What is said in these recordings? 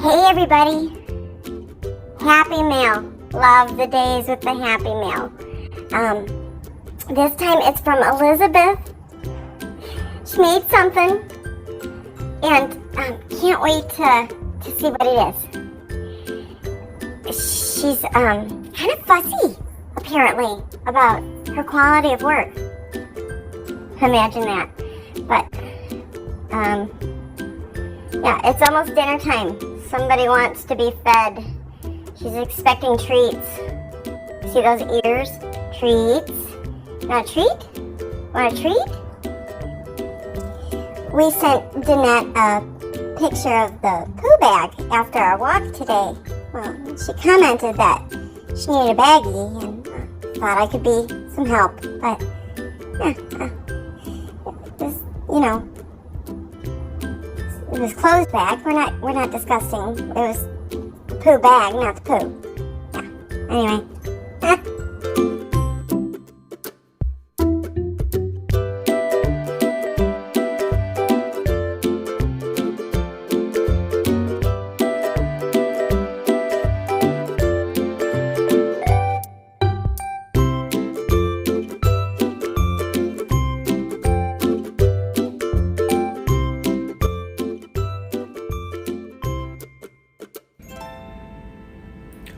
Hey everybody! Happy Mail. Love the days with the Happy Mail. This time it's from Elizabeth. She made something and can't wait to see what it is. She's kind of fussy, apparently, about her quality of work. Imagine that. But, yeah, it's almost dinner time. Somebody wants to be fed. She's expecting treats. See those ears? Treats. Want a treat? Want a treat? We sent Danette a picture of the poo bag after our walk today. Well, she commented that she needed a baggie and thought I could be some help. But, yeah, it was clothes bag. We're not discussing. It was the poo bag, not the poo. Yeah. Anyway.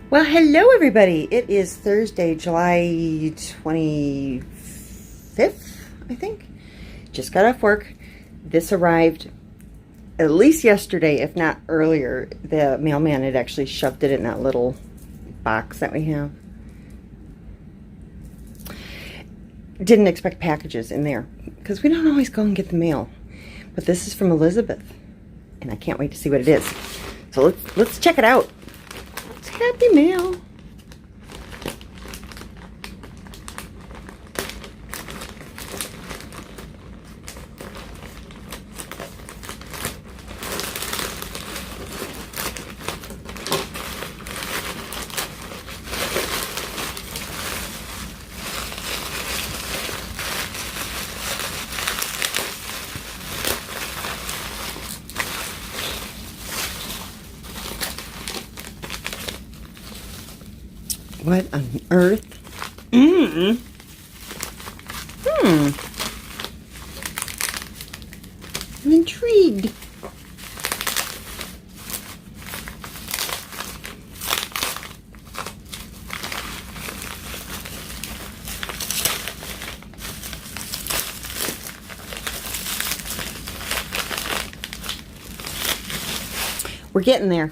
Well, hello everybody. It is Thursday, July 25th, I think. Just got off work. This arrived at least yesterday, if not earlier. The mailman had actually shoved it in that little box that we have. Didn't expect packages in there because we don't always go and get the mail. But this is from Elizabeth, and I can't wait to see what it is. So let's check it out. Happy Mail. What on earth? I'm intrigued. We're getting there.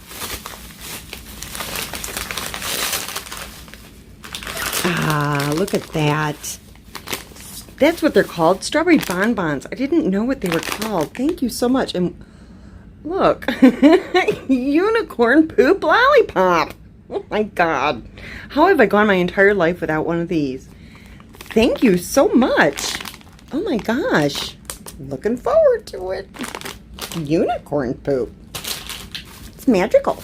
Ah, look at that. That's what they're called. Strawberry bonbons. I didn't know what they were called. Thank you so much. And look. Unicorn poop lollipop. Oh my God. How have I gone my entire life without one of these? Thank you so much. Oh my gosh. Looking forward to it. Unicorn poop. It's magical.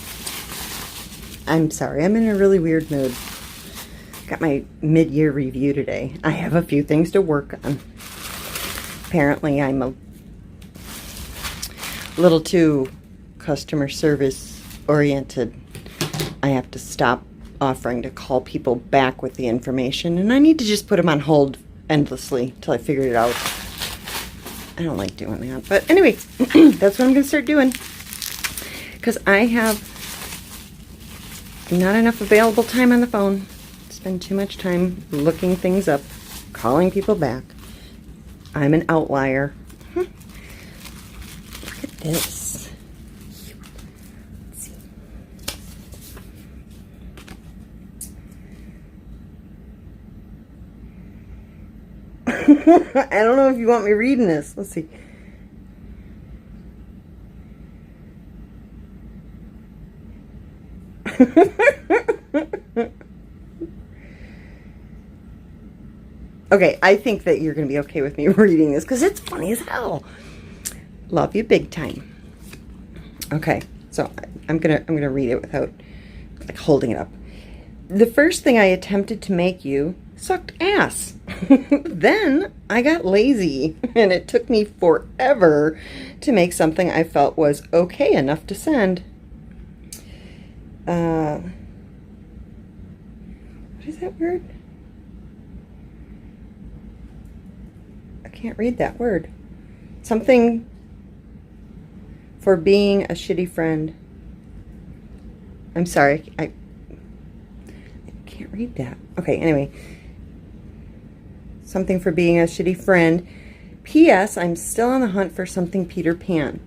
I'm sorry. I'm in a really weird mood. Got my mid-year review today. I have a few things to work on. Apparently, I'm a little too customer service oriented. I have to stop offering to call people back with the information, and I need to just put them on hold endlessly till I figure it out. I don't like doing that. But anyway, that's what I'm going to start doing. Because I have not enough available time on the phone. Spend too much time looking things up, calling people back. I'm an outlier. Look at this. Let's see. I don't know if you want me reading this. Let's see. Okay, I think that you're going to be okay with me reading this because it's funny as hell. Love you big time. Okay, so I'm gonna read it without like holding it up. The first thing I attempted to make you sucked ass. Then I got lazy, and it took me forever to make something I felt was okay enough to send. what is that word? I can't read that word. Something for being a shitty friend. I'm sorry, I can't read that. Okay, anyway. Something for being a shitty friend. P.S. I'm still on the hunt for something Peter Pan.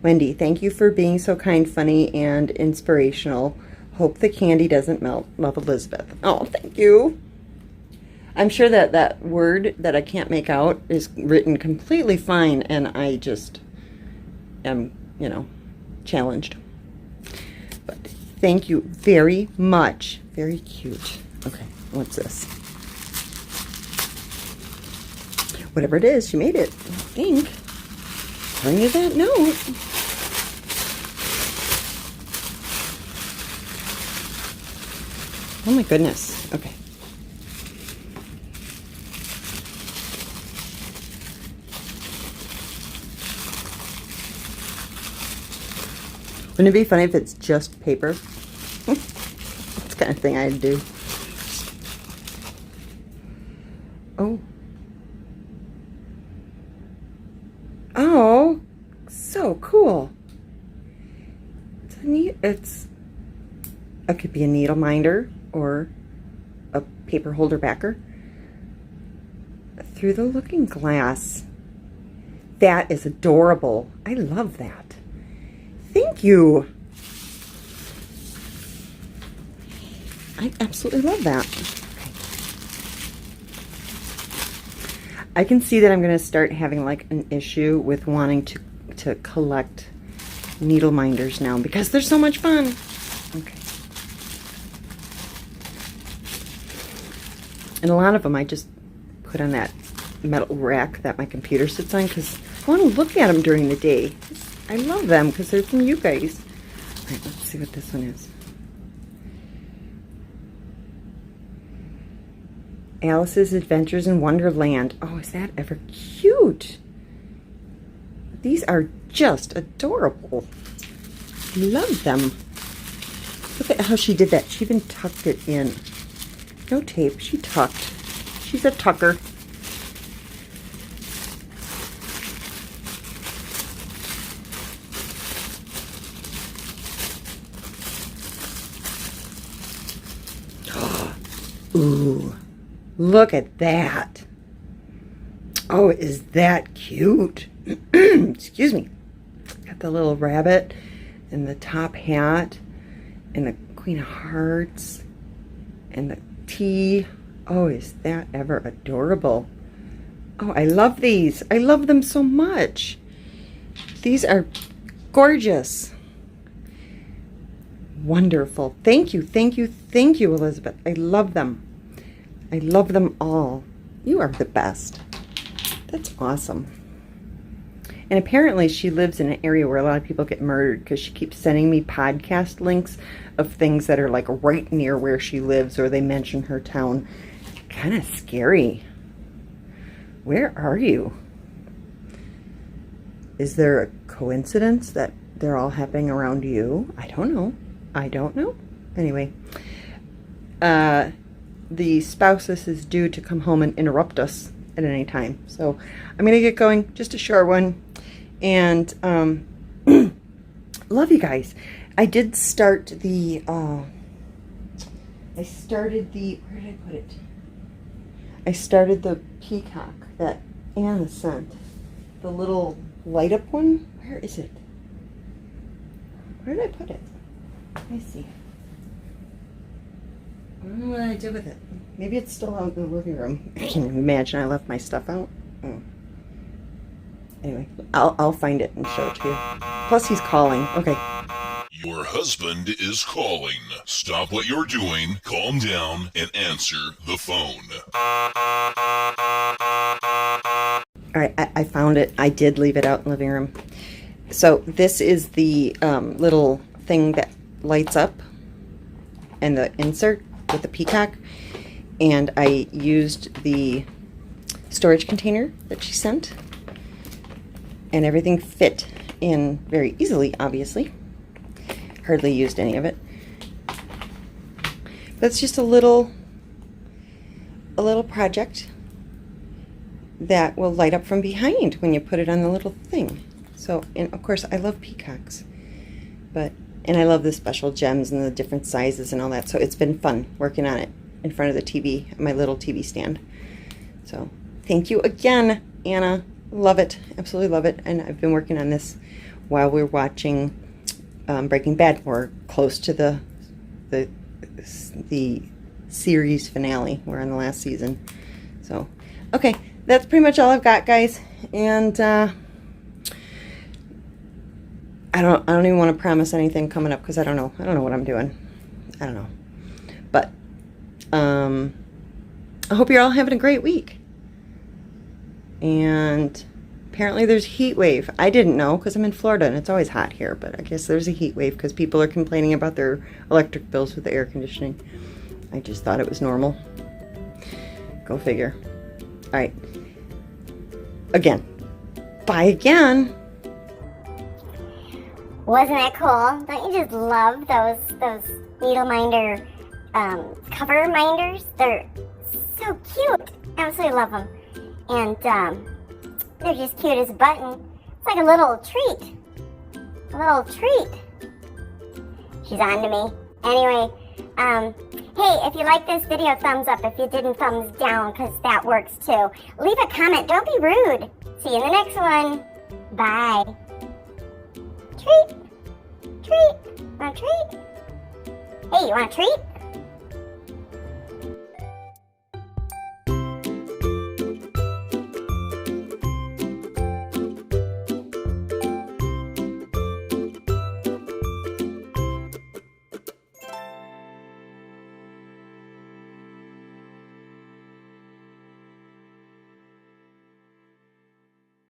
Wendy, thank you for being so kind, funny, and inspirational. Hope the candy doesn't melt. Love, Elizabeth. Oh, thank you. I'm sure that that word that I can't make out is written completely fine, and I just am, you know, challenged. But thank you very much. Very cute. Okay, what's this? Whatever it is, she made it. I think. According to that note. Oh my goodness. Okay. Wouldn't it be funny if it's just paper? That's the kind of thing I'd do. Oh. Oh, so cool. It's a neat, it could be a needle minder or a paper holder backer. Through the looking glass. That is adorable. I love that. Thank you. I absolutely love that. I can see that I'm going to start having like an issue with wanting to collect needle minders now because they're so much fun. Okay. And a lot of them I just put on that metal rack that my computer sits on because I want to look at them during the day. I love them because they're from you guys. All right, let's see what this one is. Alice's Adventures in Wonderland. Oh, is that ever cute? These are just adorable. Love them. Look at how she did that. She even tucked it in. No tape. She tucked. She's a tucker. Ooh. Look at that. Oh, is that cute? Excuse me. Got the little rabbit and the top hat and the Queen of Hearts and the tea. Oh, is that ever adorable? Oh, I love these. I love them so much. These are gorgeous. Wonderful. Thank you, thank you, thank you, Elizabeth. I love them. I love them all. You are the best. That's awesome. And apparently she lives in an area where a lot of people get murdered because she keeps sending me podcast links of things that are like right near where she lives or they mention her town. Kind of scary. Where are you? Is there a coincidence that they're all happening around you? I don't know. I don't know. Anyway, the spouses is due to come home and interrupt us at any time. So I'm going to get going. Just a short one. And love you guys. I did start the, where did I put it? I started the peacock that Anna sent. The little light up one. Where is it? Where did I put it? Let me see. I don't know what I did with it. Maybe it's still out in the living room. I can't imagine I left my stuff out. Oh. Anyway, I'll find it and show it to you. Plus he's calling. Okay. Your husband is calling. Stop what you're doing, calm down, and answer the phone. Alright, I found it. I did leave it out in the living room. So this is the little thing that lights up and the insert with the peacock. And I used the storage container that she sent. And everything fit in very easily, obviously. Hardly used any of it. That's just a little project that will light up from behind when you put it on the little thing. So, and of course I love peacocks, and I love the special gems and the different sizes and all that. So it's been fun working on it in front of the TV, my little TV stand. So thank you again, Anna. Love it, absolutely love it. And I've been working on this while we're watching Breaking Bad. We're close to the series finale. We're on the last season. So, okay, that's pretty much all I've got, guys. And I don't even want to promise anything coming up because I don't know what I'm doing. I don't know. But I hope you're all having a great week. And apparently there's a heat wave. I didn't know because I'm in Florida and it's always hot here, but I guess there's a heat wave because people are complaining about their electric bills with the air conditioning. I just thought it was normal. Go figure. All right. Again. Bye again. Wasn't that cool? Don't you just love those needle minder cover minders? They're so cute. Absolutely love them. And they're just cute as a button. It's like a little treat. A little treat. She's on to me. Anyway, hey, if you like this video, thumbs up. If you didn't, thumbs down, because that works too. Leave a comment. Don't be rude. See you in the next one. Bye. Treat. Treat. Want a treat? Hey, you want a treat?